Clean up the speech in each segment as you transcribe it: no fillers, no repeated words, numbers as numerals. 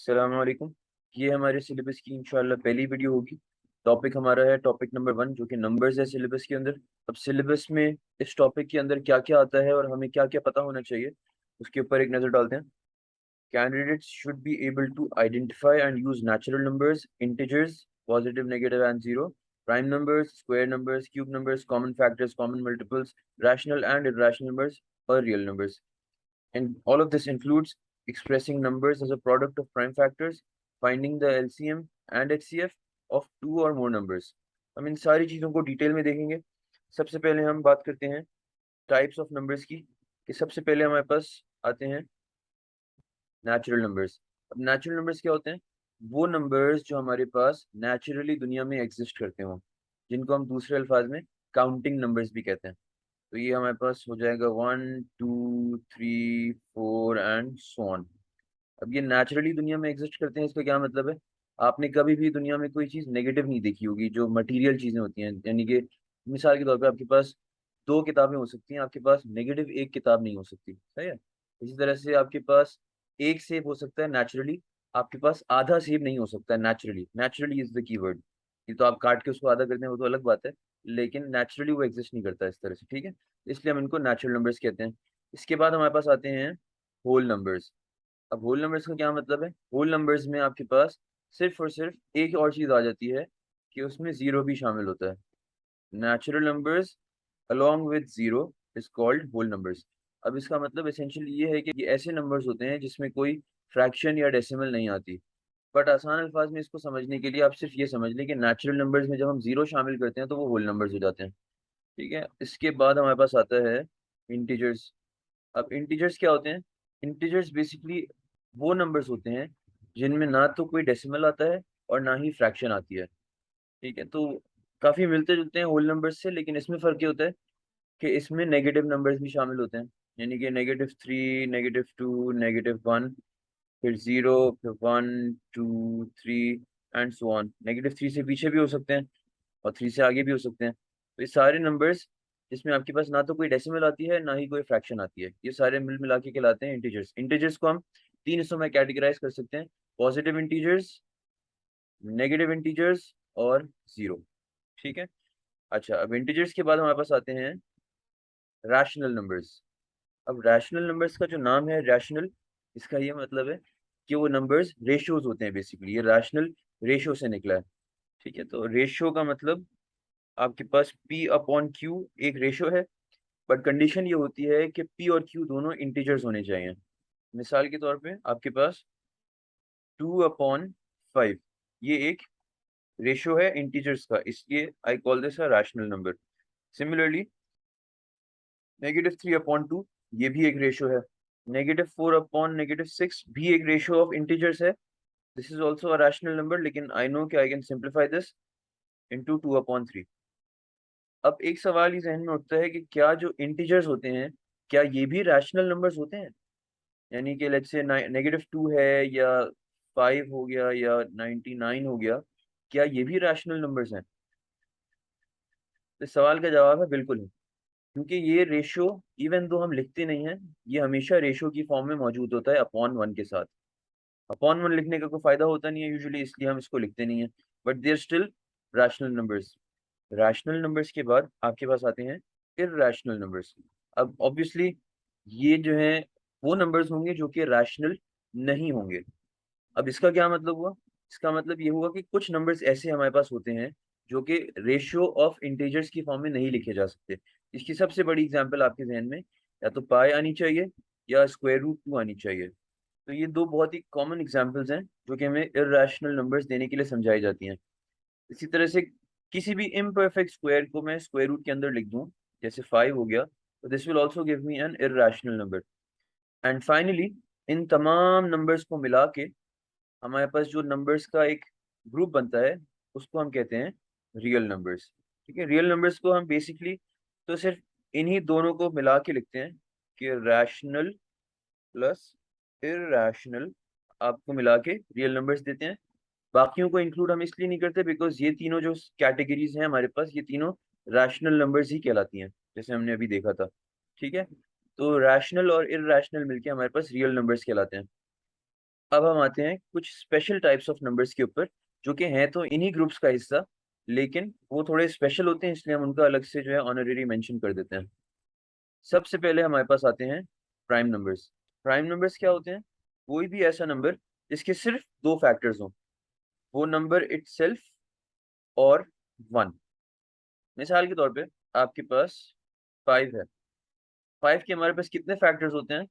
अस्सलाम वालेकुम। ये हमारे सिलेबस की इंशाल्लाह पहली वीडियो होगी। टॉपिक हमारा है टॉपिक नंबर 1 जो कि नंबर्स है सिलेबस के अंदर। अब सिलेबस में इस टॉपिक के अंदर क्या क्या आता है और हमें क्या क्या पता होना चाहिए उसके ऊपर एक नज़र डालते हैं। Candidates should be able to identify and use natural numbers, integers, positive, negative and zero, prime numbers, square numbers, cube numbers, common factors, common multiples, rational and irrational numbers और real numbers. And all of this includes expressing numbers as a product of prime factors, finding the LCM and HCF of two or more numbers। हम इन सारी चीज़ों को detail में देखेंगे। सबसे पहले हम बात करते हैं टाइप्स ऑफ नंबर्स की, कि सबसे पहले हमारे पास आते हैं नेचुरल नंबर्स। अब नेचुरल नंबर्स क्या होते हैं? वो नंबर्स जो हमारे पास नेचुरली दुनिया में एग्जिस्ट करते हो, जिनको हम दूसरे अल्फाज में काउंटिंग नंबर्स भी कहते हैं। तो ये हमारे पास हो जाएगा 1 2 3 4 एंड सो ऑन। अब ये नेचुरली दुनिया में एग्जिस्ट करते हैं, इसका क्या मतलब है? आपने कभी भी दुनिया में कोई चीज़ नेगेटिव नहीं देखी होगी, जो मटेरियल चीज़ें होती हैं। यानी कि मिसाल के तौर पे आपके पास दो किताबें हो सकती हैं, आपके पास नेगेटिव एक किताब नहीं हो सकती, सही है। इसी तरह से आपके पास एक सेब हो सकता है नेचुरली, आपके पास आधा सेब नहीं हो सकता है naturally. Naturally is the key word. ये तो आप काट के उसको आधा करते हैं वो तो अलग बात है, लेकिन नेचुरली वो एग्जिस्ट नहीं करता इस तरह से, ठीक है। इसलिए हम इनको नेचुरल नंबर्स कहते हैं। इसके बाद हमारे पास आते हैं होल नंबर्स। अब होल नंबर्स का क्या मतलब है? होल नंबर्स में आपके पास सिर्फ और सिर्फ एक और चीज आ जाती है कि उसमें जीरो भी शामिल होता है। Natural numbers along with zero is called whole numbers. अब इसका मतलब एसेंशियली ये है कि ये ऐसे नंबर्स होते हैं जिसमें कोई फ्रैक्शन या डेसिमल नहीं आती। बट आसान अल्फाज में इसको समझने के लिए आप सिर्फ ये समझ लें कि नेचुरल नंबर्स में जब हम जीरो शामिल करते हैं तो वो होल नंबर्स हो जाते हैं, ठीक है। इसके बाद हमारे पास आता है इंटीजर्स। अब इंटीजर्स क्या होते हैं? इंटीजर्स बेसिकली वो नंबर्स होते हैं जिनमें ना तो कोई डेसिमल आता है और ना ही फ्रैक्शन आती है, ठीक है। तो काफी मिलते जुलते हैं होल नंबर्स से, लेकिन इसमें फर्क ये होता है कि इसमें नेगेटिव नंबर्स भी शामिल होते हैं। यानी कि -3, -2, -1, फिर जीरो, फिर 1 2 3 एंड सो ऑन। -3 से पीछे भी हो सकते हैं और 3 से आगे भी हो सकते हैं। तो ये सारे नंबर्स जिसमें आपके पास ना तो कोई डेसिमल आती है ना ही कोई फ्रैक्शन आती है, ये सारे मिल मिला के कहलाते हैं इंटीजर्स। इंटीजर्स को हम तीन हिस्सों में कैटेगराइज कर सकते हैं: पॉजिटिव इंटीजर्स, नेगेटिव इंटीजर्स और जीरो, ठीक है। अच्छा, अब इंटीजर्स के बाद हमारे पास आते हैं रैशनल नंबर्स। अब रैशनल नंबर्स का जो नाम है रैशनल, इसका ये मतलब है कि वो नंबर्स रेशियोज होते हैं। बेसिकली ये रैशनल रेशियो से निकला है, ठीक है। तो रेशियो का मतलब आपके पास P अपॉन Q एक रेशियो है, बट कंडीशन ये होती है कि P और Q दोनों इंटीजर्स होने चाहिए। मिसाल के तौर पे आपके पास 2/5, ये एक रेशियो है इंटीजर्स का, इसलिए I call this a rational number. Similarly -3/2 ये भी एक रेशियो है। -4/6 भी एक रेशियो ऑफ इंटीजर्स है। This is also a rational number, लेकिन आई नो कि I can simplify this into 2/3। अब एक सवाल ही जहन में उठता है कि क्या जो इंटीजर्स होते हैं क्या ये भी रैशनल नंबर्स होते हैं? यानी कि लेट्स से -2 है या 5 हो गया या 99 हो गया, क्या ये भी रैशनल नंबर्स हैं? तो इस सवाल का जवाब है बिल्कुल है, क्योंकि ये रेशियो इवन दो हम लिखते नहीं हैं, ये हमेशा रेशियो की फॉर्म में मौजूद होता है अपॉन वन के साथ। अपॉन वन लिखने का कोई फायदा होता नहीं है यूजुअली, इसलिए हम इसको लिखते नहीं है, but there still rational numbers. Rational numbers के बाद आपके पास आते हैं इर्रेशनल नंबर्स। अब ऑब्वियसली ये जो है वो नंबर्स होंगे जो कि रैशनल नहीं होंगे। अब इसका क्या मतलब हुआ? इसका मतलब ये हुआ कि कुछ नंबर्स ऐसे हमारे पास होते हैं जो कि रेशियो ऑफ इंटीजर्स की फॉर्म में नहीं लिखे जा सकते। इसकी सबसे बड़ी एग्जांपल आपके जहन में या तो पाई आनी चाहिए या √2 आनी चाहिए। तो ये दो बहुत ही कॉमन एग्जांपल्स हैं जो कि हमें इर्रेशनल नंबर्स देने के लिए समझाई जाती हैं। इसी तरह से किसी भी इम्परफेक्ट स्क्वायर को मैं स्क्वायर रूट के अंदर लिख दूं, जैसे 5 हो गया, तो this will also give me N irrational number. And finally in तमाम नंबर्स को मिला के हमारे पास जो नंबर्स का एक ग्रुप बनता है उसको हम कहते हैं रियल नंबर्स, ठीक है। रियल नंबर्स को हम बेसिकली तो सिर्फ इन्हीं दोनों को मिला के लिखते हैं कि रैशनल प्लस इर्रेशनल, आपको मिला के रियल नंबर्स देते हैं। बाकियों को इंक्लूड हम इसलिए नहीं करते बिकॉज ये तीनों जो कैटेगरीज हैं हमारे पास, ये तीनों रैशनल नंबर्स ही कहलाती हैं, जैसे हमने अभी देखा था, ठीक है। तो रैशनल और इर्रेशनल मिलके हमारे पास रियल नंबर्स कहलाते हैं। अब हम आते हैं कुछ स्पेशल टाइप्स ऑफ नंबर्स के ऊपर, जो कि हैं तो इन्हीं ग्रुप्स का हिस्सा, लेकिन वो थोड़े स्पेशल होते हैं, इसलिए हम उनका अलग से जो है ऑनरेरी मेंशन कर देते हैं। सबसे पहले हमारे पास आते हैं प्राइम नंबर्स। प्राइम नंबर्स क्या होते हैं? कोई भी ऐसा नंबर जिसके सिर्फ दो फैक्टर्स हों, वो नंबर इटसेल्फ और वन। मिसाल के तौर पे आपके पास 5 है। 5 के हमारे पास कितने फैक्टर्स होते हैं?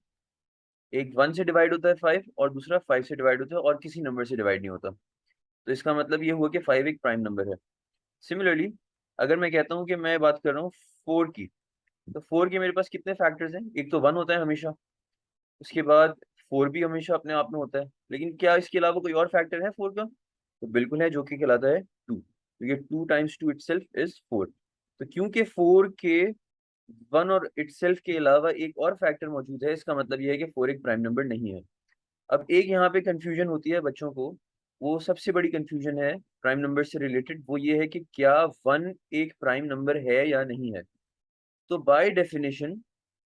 एक 1 से डिवाइड होता है 5, और दूसरा 5 से डिवाइड होता है, और किसी नंबर से डिवाइड नहीं होता। तो इसका मतलब ये हुआ कि 5 एक प्राइम नंबर है। सिमिलरली, अगर मैं कहता हूँ कि मैं बात कर रहा हूँ 4 की, तो 4 के मेरे पास कितने फैक्टर्स हैं? एक तो 1 होता है हमेशा, उसके बाद 4 भी हमेशा अपने आप में होता है, लेकिन क्या इसके अलावा कोई और फैक्टर है 4 का? तो बिल्कुल है, जो कि कहलाता है 2, क्योंकि 2 टाइम्स 2 इटसेल्फ इज 4। तो क्योंकि 4 के 1 और इटसेल्फ के अलावा एक और फैक्टर मौजूद है, इसका मतलब यह है कि 4 एक प्राइम नंबर नहीं है। अब एक यहाँ पे कंफ्यूजन होती है बच्चों को, वो सबसे बड़ी कंफ्यूजन है प्राइम नंबर से रिलेटेड, वो ये है कि क्या 1 एक प्राइम नंबर है या नहीं है। तो बाय डेफिनेशन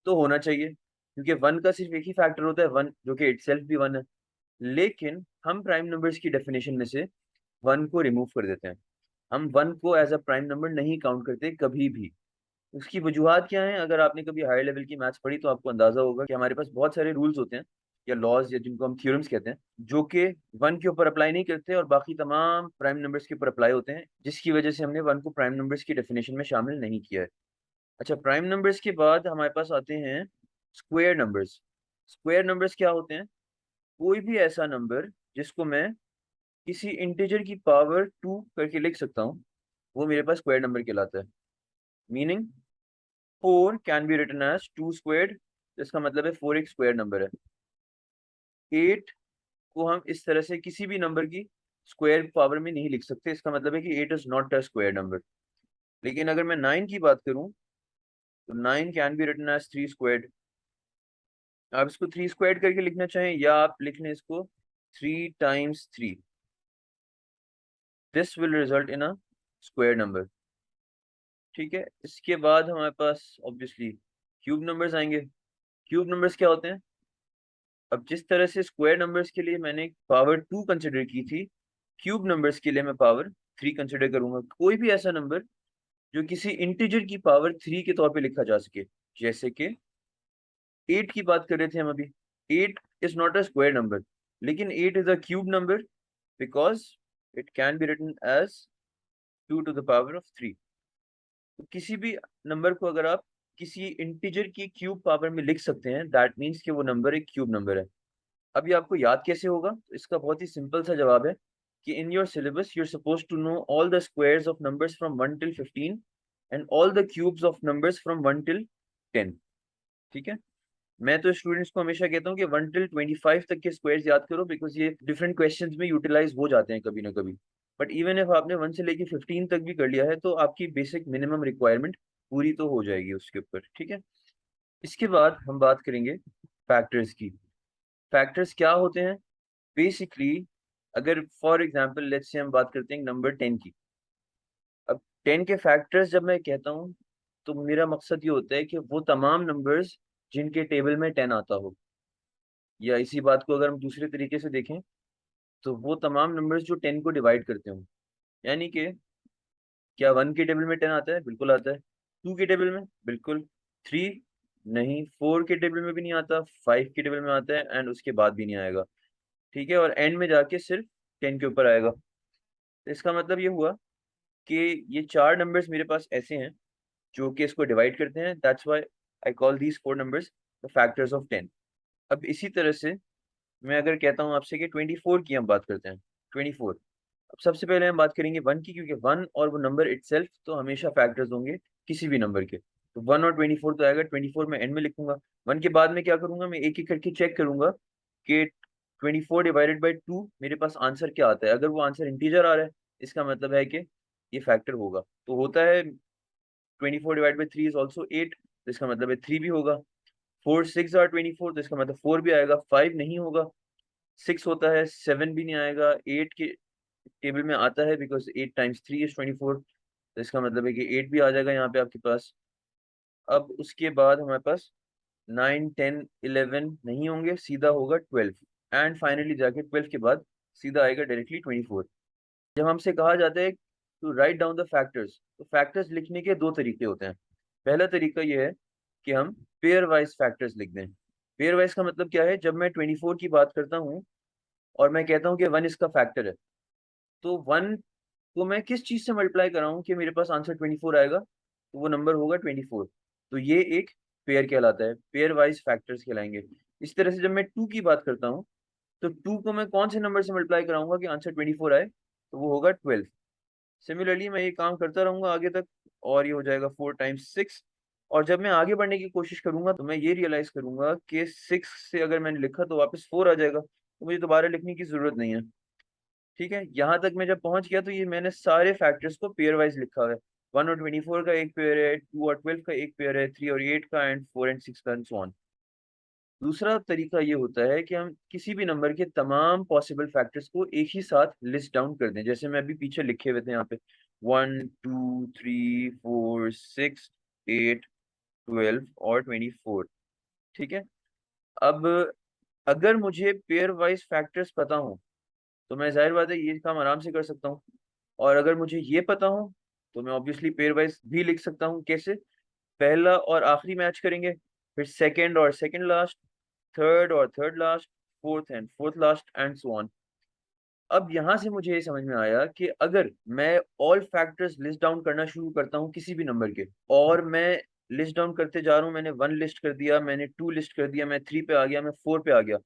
तो होना चाहिए, क्योंकि 1 का सिर्फ एक ही फैक्टर होता है 1, जो कि इटसेल्फ भी 1 है। लेकिन हम प्राइम नंबर्स की डेफिनेशन में से 1 को रिमूव कर देते हैं। हम 1 को एज अ प्राइम नंबर नहीं काउंट करते कभी भी। उसकी वजूहत क्या है? अगर आपने कभी हायर लेवल की मैथ्स पढ़ी तो आपको अंदाजा होगा कि हमारे पास बहुत सारे रूल्स होते हैं, या लॉज, या जिनको हम थ्योरम्स कहते हैं, जो कि 1 के ऊपर अप्लाई नहीं करते और बाकी तमाम प्राइम नंबर्स के ऊपर अप्लाई होते हैं, जिसकी वजह से हमने 1 को प्राइम नंबर्स की डेफिनेशन में शामिल नहीं किया है। अच्छा, प्राइम नंबर्स के बाद हमारे पास आते हैं स्क्वायर नंबर्स। स्क्वायर नंबर्स क्या होते हैं? कोई भी ऐसा नंबर जिसको मैं किसी इंटीजर की पावर 2 करके लिख सकता हूँ, वो मेरे पास स्क्वायर नंबर कहलाता है। Meaning 4 can be written as 2 squared, इसका मतलब है 4 एक स्क्वायर नंबर है। 8 को हम इस तरह से किसी भी नंबर की स्क्वायर पावर में नहीं लिख सकते, इसका मतलब है कि 8 is not a square number. लेकिन अगर मैं 9 की बात करूं, तो 9 can be written as 3 squared. आप इसको 3 स्क्वायर्ड करके लिखना चाहें, या आप लिख लें इसको 3 times 3, this will result in a square number. ठीक है, इसके बाद हमारे पास ऑब्वियसली क्यूब नंबर्स आएंगे। क्यूब नंबर्स क्या होते हैं? अब जिस तरह से स्क्वायर नंबर्स के लिए मैंने पावर 2 कंसिडर की थी, क्यूब नंबर्स के लिए मैं पावर 3 कंसिडर करूंगा। कोई भी ऐसा नंबर जो किसी इंटीजर की पावर 3 के तौर पे लिखा जा सके, जैसे कि 8 की बात कर रहे थे हम अभी। 8 is not a square number, लेकिन 8 is a cube number, because it can be written as 2 to the power of 3। तो किसी भी नंबर को अगर आप किसी इंटीजर की क्यूब पावर में लिख सकते हैं, दैट मीन्स कि वो नंबर एक क्यूब नंबर है। अब ये आपको याद कैसे होगा? तो इसका बहुत ही सिंपल सा जवाब है कि in your syllabus you are suppose to know all the squares of numbers from 1 till 15 and all the cubes of numbers from 1 till 10। ठीक है, मैं तो स्टूडेंट्स को हमेशा कहता हूँ कि 1 टिल 25 तक के स्क्वायर्स याद करो, बिकॉज ये डिफरेंट क्वेश्चंस में यूटिलाइज हो जाते हैं कभी ना कभी। बट इवन इफ आपने 1 से लेके 15 तक भी कर लिया है, तो आपकी बेसिक मिनिमम रिक्वायरमेंट पूरी तो हो जाएगी उसके ऊपर। ठीक है, इसके बाद हम बात करेंगे फैक्टर्स की। फैक्टर्स क्या होते हैं? बेसिकली, अगर फॉर एग्जांपल लेट्स से हम बात करते हैं नंबर 10 की। अब 10 के फैक्टर्स जब मैं कहता हूँ, तो मेरा मकसद ये होता है कि वो तमाम नंबर्स जिनके टेबल में 10 आता हो, या इसी बात को अगर हम दूसरे तरीके से देखें, तो वो तमाम नंबर्स जो 10 को डिवाइड करते हो। यानी कि क्या 1 के टेबल में 10 आता है? बिल्कुल आता है। 2 के टेबल में? बिल्कुल। 3? नहीं। 4 के टेबल में भी नहीं आता, 5 के टेबल में आता है, एंड उसके बाद भी नहीं आएगा। ठीक है, और एंड में जाके सिर्फ 10 के ऊपर आएगा। तो इसका मतलब ये हुआ कि ये 4 नंबर्स मेरे पास ऐसे हैं जो कि इसको डिवाइड करते हैं। That's why I call these 4 numbers the factors of 10। अब इसी तरह से मैं अगर कहता हूँ आपसे कि 24 की हम बात करते हैं, 24। अब सबसे पहले हम बात करेंगे 1 की, क्योंकि 1 और वो नंबर इटसेल्फ तो हमेशा फैक्टर्स होंगे किसी भी नंबर के। तो 1 और 24 तो आएगा, 24 मैं एंड में लिखूंगा। 1 के बाद में क्या करूंगा? मैं एक एक करके चेक करूंगा कि 24 डिवाइडेड बाई 2 मेरे पास आंसर क्या आता है। अगर वो आंसर इंटीजर आ रहा है, इसका मतलब है कि ये फैक्टर होगा। तो होता है 24 डिवाइड बाई 3 इज ऑल्सो 8, तो इसका मतलब है 3 भी होगा। 4 6 आर 24, तो इसका मतलब 4 भी आएगा। 5 नहीं होगा। 6 होता है, 7 भी नहीं आएगा। 8 के टेबल में आता है, बिकॉज 8 टाइम्स 3 इज 24, तो इसका मतलब है कि 8 भी आ जाएगा यहाँ पे आपके पास। अब उसके बाद हमारे पास 9 10 11 नहीं होंगे, सीधा होगा 12। एंड फाइनली जाके 12 के बाद सीधा आएगा डायरेक्टली 24। जब हमसे कहा जाता है to write down the factors, तो फैक्टर्स लिखने के दो तरीके होते हैं। पहला तरीका ये है कि हम पेयर वाइज फैक्टर्स लिख दें। पेयर वाइज का मतलब क्या है, जब मैं 24 की बात करता हूँ और मैं कहता हूँ कि 1 इसका फैक्टर है, तो 1 को मैं किस चीज से मल्टीप्लाई कर रहा हूँ कि मेरे पास आंसर 24 आएगा, तो वो नंबर होगा 24। तो ये एक पेयर कहलाता है, पेयर वाइज फैक्टर्स कहलाएंगे। इस तरह से जब मैं 2 की बात करता हूँ, तो 2 को मैं कौन से नंबर से मल्टीप्लाई कराऊंगा कि आंसर 24 आए, तो वो होगा 12। सिमिलरली मैं ये काम करता रहूंगा आगे तक, और ये हो जाएगा 4 टाइम्स 6। और जब मैं आगे बढ़ने की कोशिश करूंगा तो मैं ये रियलाइज करूंगा कि 6 से अगर मैंने लिखा तो वापस 4 आ जाएगा, तो मुझे दोबारा लिखने की जरूरत नहीं है। ठीक है, यहाँ तक मैं जब पहुंच गया तो ये मैंने सारे फैक्टर्स को पेयर वाइज लिखा हुआ है। 1 और 24 का एक पेयर है, 2 और 12 का एक पेयर है, 3 और 8 का, एंड 4 एंड 6 का, एंड सो ऑन। दूसरा तरीका ये होता है कि हम किसी भी नंबर के तमाम पॉसिबल फैक्टर्स को एक ही साथ लिस्ट डाउन कर दें, जैसे मैं अभी पीछे लिखे हुए थे यहाँ पे 1 2 3 4 6 8 12 और 24। ठीक है। अब अगर मुझे पेयर वाइज फैक्टर्स पता हो तो मैं जाहिर बात है ये काम आराम से कर सकता हूँ। और अगर मुझे ये पता हो तो मैं ऑब्वियसली पेयर वाइज भी लिख सकता हूँ। कैसे? पहला और आखिरी मैच करेंगे, फिर सेकंड और सेकंड लास्ट, थर्ड और third last, fourth and fourth last, and so on. अब यहां से मुझे ये समझ में आया कि अगर मैं ऑल फैक्टर्स लिस्ट डाउन करना शुरू करता हूँ किसी भी नंबर के, और मैं लिस्ट डाउन करते जा रहा हूँ, मैंने 1 लिस्ट कर दिया, मैंने 2 लिस्ट कर दिया, मैं 3 पे आ गया, मैं 4 पे आ गया।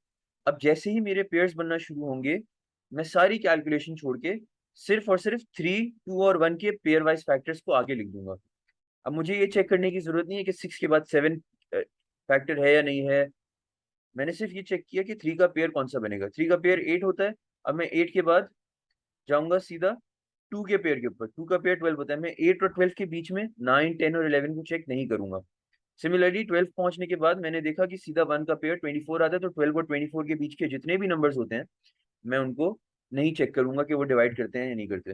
अब जैसे ही मेरे पेयर्स बनना शुरू होंगे, मैं सारी कैलकुलेशन छोड़ के सिर्फ और सिर्फ 3, 2 और 1 के पेयर वाइज फैक्टर्स को आगे लिख दूंगा। अब मुझे ये चेक करने की जरूरत नहीं है कि 6 के बाद 7 फैक्टर है या नहीं है। मैंने सिर्फ ये चेक किया कि 3 का पेयर कौन सा बनेगा। 3 का पेयर 8 होता है। अब मैं 8 के बाद जाऊंगा सीधा 2 के पेयर के ऊपर। 2 का पेयर 12 होता है। मैं 8 और 12 के बीच में 9, 10 और 11 को चेक नहीं करूंगा। सिमिलरली 12 पहुंचने के बाद मैंने देखा कि सीधा 1 का पेयर 24 आता है, तो 12 और 24 के बीच के जितने भी नंबर्स होते हैं मैं उनको नहीं चेक करूंगा कि वो डिवाइड करते हैं या नहीं करते।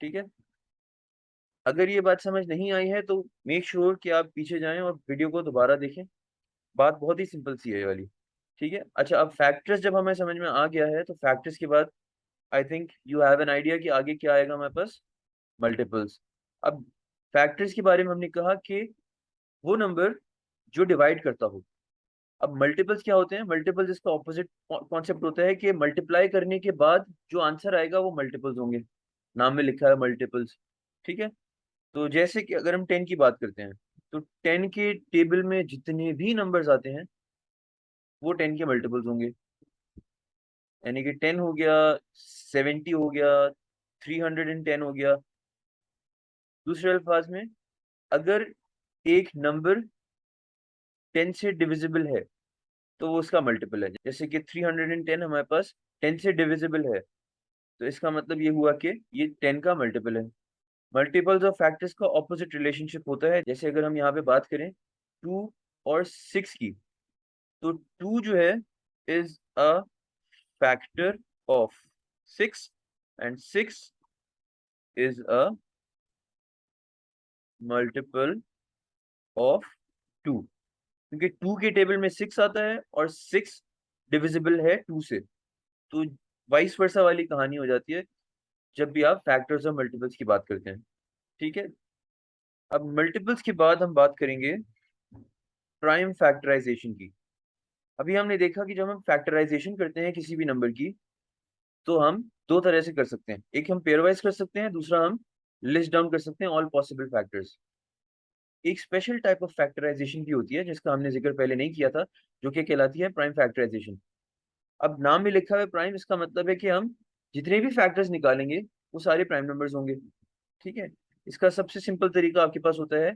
ठीक है। अगर ये बात समझ नहीं आई है तो मेक श्योर कि आप पीछे जाएं और वीडियो को दोबारा देखें। बात बहुत ही सिंपल सी है ये वाली। ठीक है। अच्छा, अब फैक्टर्स जब हमें समझ में आ गया है तो फैक्टर्स के बाद I think you have an idea कि आगे क्या आएगा हमारे पास। मल्टीपल्स। अब फैक्टर्स के बारे में हमने कहा कि वो नंबर जो डिवाइड करता हो। अब मल्टीपल्स क्या होते हैं? मल्टीपल्स इसका ऑपोजिट कॉन्सेप्ट होता है कि मल्टीप्लाई करने के बाद जो आंसर आएगा वो मल्टीपल्स होंगे। नाम में लिखा है मल्टीपल्स। ठीक है। तो जैसे कि अगर हम 10 की बात करते हैं, तो 10 के टेबल में जितने भी नंबर्स आते हैं वो 10 के मल्टीपल्स होंगे। यानी कि 10 हो गया, 70 हो गया, 310 हो गया। दूसरे अल्फाज में, अगर एक नंबर 10 से डिविजिबल है तो वो उसका मल्टीपल है। जैसे कि 310 हमारे पास 10 से डिविजिबल है, तो इसका मतलब ये हुआ कि ये 10 का मल्टीपल है। मल्टीपल्स ऑफ फैक्टर्स का ऑपोजिट रिलेशनशिप होता है। जैसे अगर हम यहाँ पे बात करें 2 और 6 की, तो 2 जो है is a factor of 6, and 6 is a multiple of 2, क्योंकि 2 के टेबल में 6 आता है और 6 डिविजिबल है 2 से। तो वाइस वर्सा वाली कहानी हो जाती है जब भी आप फैक्टर्स और मल्टीपल्स की बात करते हैं। ठीक है। अब मल्टीपल्स के बाद हम बात करेंगे प्राइम फैक्टराइजेशन की। अभी हमने देखा कि जब हम फैक्टराइजेशन करते हैं किसी भी नंबर की, तो हम दो तरह से कर सकते हैं। एक हम पेयरवाइज कर सकते हैं, दूसरा हम लिस्ट डाउन कर सकते हैं ऑल पॉसिबल फैक्टर्स। एक स्पेशल टाइप ऑफ फैक्टराइजेशन की होती है जिसका हमने जिक्र पहले नहीं किया था, जो कि कहलाती है प्राइम फैक्टराइजेशन। अब नाम में लिखा हुआ है प्राइम, इसका मतलब है कि हम जितने भी फैक्टर्स निकालेंगे वो सारे प्राइम नंबर्स होंगे। ठीक है। इसका सबसे सिंपल तरीका आपके पास होता है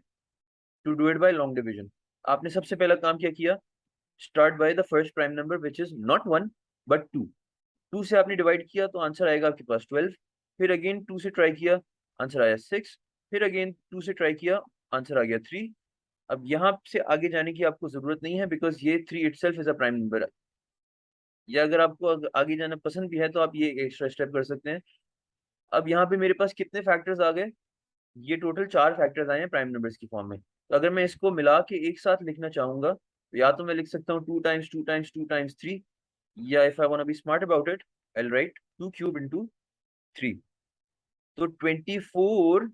to do it by long division. आपने सबसे पहला काम क्या किया? Start by the first prime number which is not 1 but 2। 2 से आपने डिवाइड किया तो आंसर आएगा आपके पास 12। फिर अगेन 2 से ट्राई किया, आंसर आया 6। फिर अगेन 2 से ट्राई किया, आंसर आ गया 3। अब यहाँ से आगे जाने की आपको जरूरत नहीं है, बिकॉज ये 3 itself is a prime number. या अगर आपको आगे जाना पसंद भी है तो आप ये एक्स्ट्रा स्टेप कर सकते हैं। अब यहाँ पे मेरे पास कितने फैक्टर्स आ गए? ये टोटल 4 फैक्टर्स आए हैं प्राइम नंबर्स की फॉर्म में। तो अगर मैं इसको मिला के एक साथ लिखना चाहूंगा तो या तो मैं लिख सकता हूँ 2 टाइम्स 2 टाइम्स 2 टाइम्स 3, या if I want be smart about it I will write 2 cube into 3। तो 24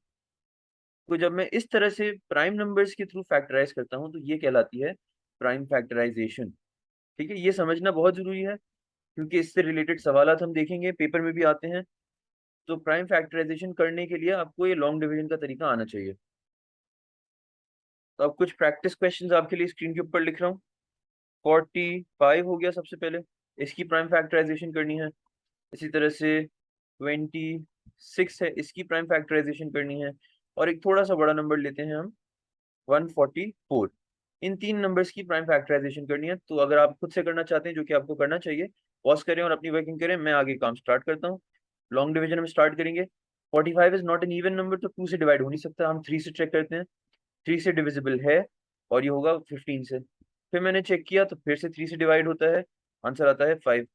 को जब मैं इस तरह से प्राइम नंबर्स के थ्रू फैक्टराइज करता हूँ तो ये कहलाती है प्राइम फैक्टराइजेशन। ठीक है, ये समझना बहुत जरूरी है क्योंकि इससे रिलेटेड सवालात हम देखेंगे, पेपर में भी आते हैं। तो प्राइम फैक्टराइजेशन करने के लिए आपको ये लॉन्ग डिवीजन का तरीका आना चाहिए। तो अब कुछ प्रैक्टिस क्वेश्चंस आपके लिए स्क्रीन के ऊपर लिख रहा हूँ। 45 हो गया सबसे पहले, इसकी प्राइम फैक्टराइजेशन करनी है। इसी तरह से 26 है, इसकी प्राइम फैक्टराइजेशन करनी है। और एक थोड़ा सा बड़ा नंबर लेते हैं हम, 144। इन तीन नंबर्स की प्राइम फैक्टराइजेशन करनी है। तो अगर आप खुद से करना चाहते हैं, जो कि आपको करना चाहिए, पॉज करें और अपनी वर्किंग करें। मैं आगे काम स्टार्ट करता हूँ। लॉन्ग डिवीजन में स्टार्ट करेंगे। 45 is not an even number, तो 2 से डिवाइड हो नहीं सकता। हम 3 से चेक करते हैं, 3 से डिविजिबल है और ये होगा 15 से। फिर मैंने चेक किया तो फिर से 3 से डिवाइड होता है, आंसर आता है 5।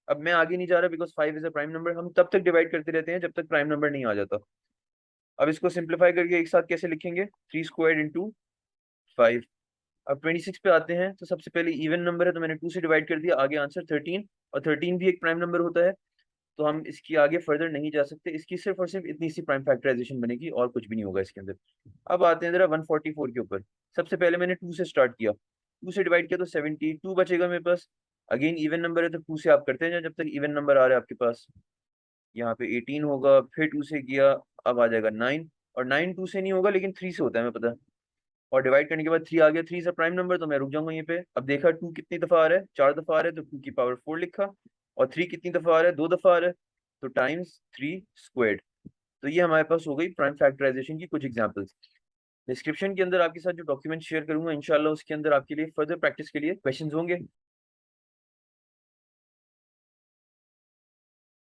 अब मैं आगे नहीं जा रहा because 5 is a prime number. हम तब तक डिवाइड करते रहते हैं जब तक प्राइम नंबर नहीं आ जाता। अब इसको सिंप्लीफाई करके एक साथ कैसे लिखेंगे, 3 स्क्वायर इंटू 5। अब 26 पे आते हैं। तो सबसे पहले इवन नंबर है तो मैंने 2 से डिवाइड कर दिया, आगे आंसर 13। और 13 भी एक प्राइम नंबर होता है, तो हम इसकी आगे फर्दर नहीं जा सकते। इसकी सिर्फ और सिर्फ इतनी सी प्राइम फैक्टराइजेशन बनेगी और कुछ भी नहीं होगा इसके अंदर। अब आते हैं जरा 144 के ऊपर। सबसे पहले मैंने 2 से स्टार्ट किया, 2 से डिवाइड किया तो 72 बचेगा मेरे पास। अगेन इवन नंबर है तो 2 से आप करते हैं जब तक इवन नंबर आ रहा है आपके पास। यहाँ पे 18 होगा, फिर 2 से किया, अब आ जाएगा 9। और 9 2 से नहीं होगा लेकिन 3 से होता है, मैं पता है। और डिवाइड करने के बाद 3 आ गया, 3 से प्राइम नंबर, तो मैं रुक जाऊंगा यहीं पे। अब देखा 2 कितनी दफा आ रहा है, 4 दफा आ रहा है, तो 2 की पावर 4 लिखा। और 3 कितनी दफा आ रहा है, 2 दफा आ रहा है, तो टाइम्स 3 स्क्वायर्ड। तो ये हमारे पास हो गई प्राइम फैक्टराइजेशन की कुछ एग्जांपल्स। डिस्क्रिप्शन के अंदर आपके साथ जो डॉक्यूमेंट शेयर करूंगा इंशाल्लाह, उसके अंदर आपके लिए फर्दर प्रैक्टिस के लिए क्वेश्चंस होंगे।